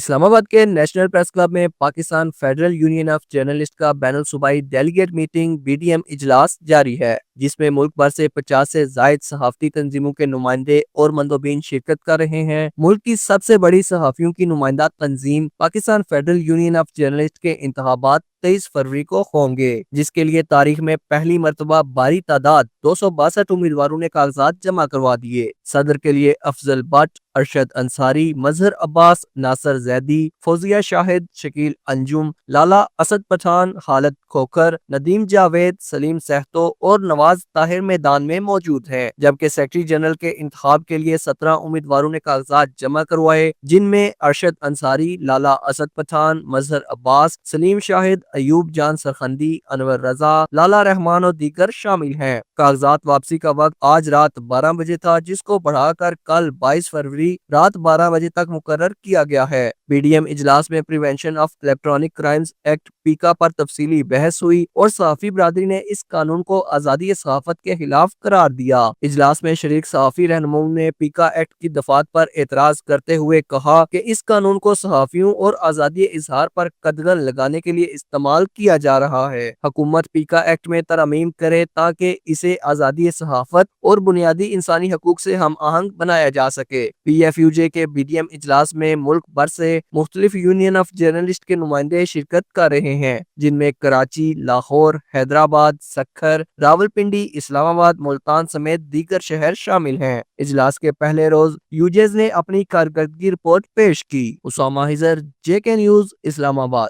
اسلام آباد کے national press club میں Pakistan federal union of journalist کا بین الصوبائی ڈیلیگیٹ میٹنگ BDM اجلاس جاری ہے، جس میں ملک بھر سے 50 سے زائد صحافتی تنظیموں کے نمائندے اور مندوبین شرکت کر رہے ہیں۔ ملک کی سب سے بڑی صحافیوں کی نمائندہ تنظیم Pakistan federal union of journalist کے انتخابات 23 فروری کو ہوں گے، جس کے لیے تاریخ میں پہلی مرتبہ بھاری تعداد 262 امیدواروں نے کاغذات جمع کروا دیے۔ صدر کے لیے افضل بٹ، ارشد انصاری، مظہر عباس، ناصر زیدی، فوزیہ شاہد، شکیل انجم، لالا اسد پٹھان، خالد کھوکھر، ندیم جاوید، سلیم سہتو اور نواز طاہر میدان میں موجود ہیں، جبکہ سیکرٹری جنرل کے انتخاب کے لیے 17 امیدواروں نے کاغذات جمع کروائے، جن میں ارشد انصاری، لالا اسد پٹھان، مظہر عباس، سلیم شاہد، ایوب جان سرخندی، انور رضا، لالا رحمان اور دیگر شامل ہیں۔ کاغذات واپسی کا وقت آج رات 12 بجے تھا، جس کو بڑھا کر کل 22 فروری رات 12 بجے تک مقرر کیا گیا ہے۔ BDM اجلاس میں prevention of electronic crimes act PECA پر تفصیلی بحث ہوئی اور صحافی برادری نے اس قانون کو آزادی صحافت کے خلاف قرار دیا۔ اجلاس میں شریک صحافی رہنماؤں نے پیکا ایکٹ کی دفعات پر اعتراض کرتے ہوئے کہا کہ اس قانون کو صحافیوں اور آزادی اظہار پر قدغن لگانے کے لیے استعمال کیا جا رہا ہے۔ حکومت پیکا ایکٹ میں ترامیم کرے تاکہ اسے آزادی صحافت اور بنیادی انسانی حقوق سے ہم آہنگ بنایا جا سکے۔ PFUJ کے BDM اجلاس میں ملک بھر سے مختلف یونین آف جرنلسٹ کے نمائندے شرکت کر رہے ہیں، جن میں کراچی، لاہور، حیدرآباد، سکھر، راولپنڈی، اسلام آباد، ملتان سمیت دیگر شہر شامل ہیں۔ اجلاس کے پہلے روز یوجز نے اپنی کارکردگی رپورٹ پیش کی۔ اسامہ حضر، JK نیوز، اسلام آباد۔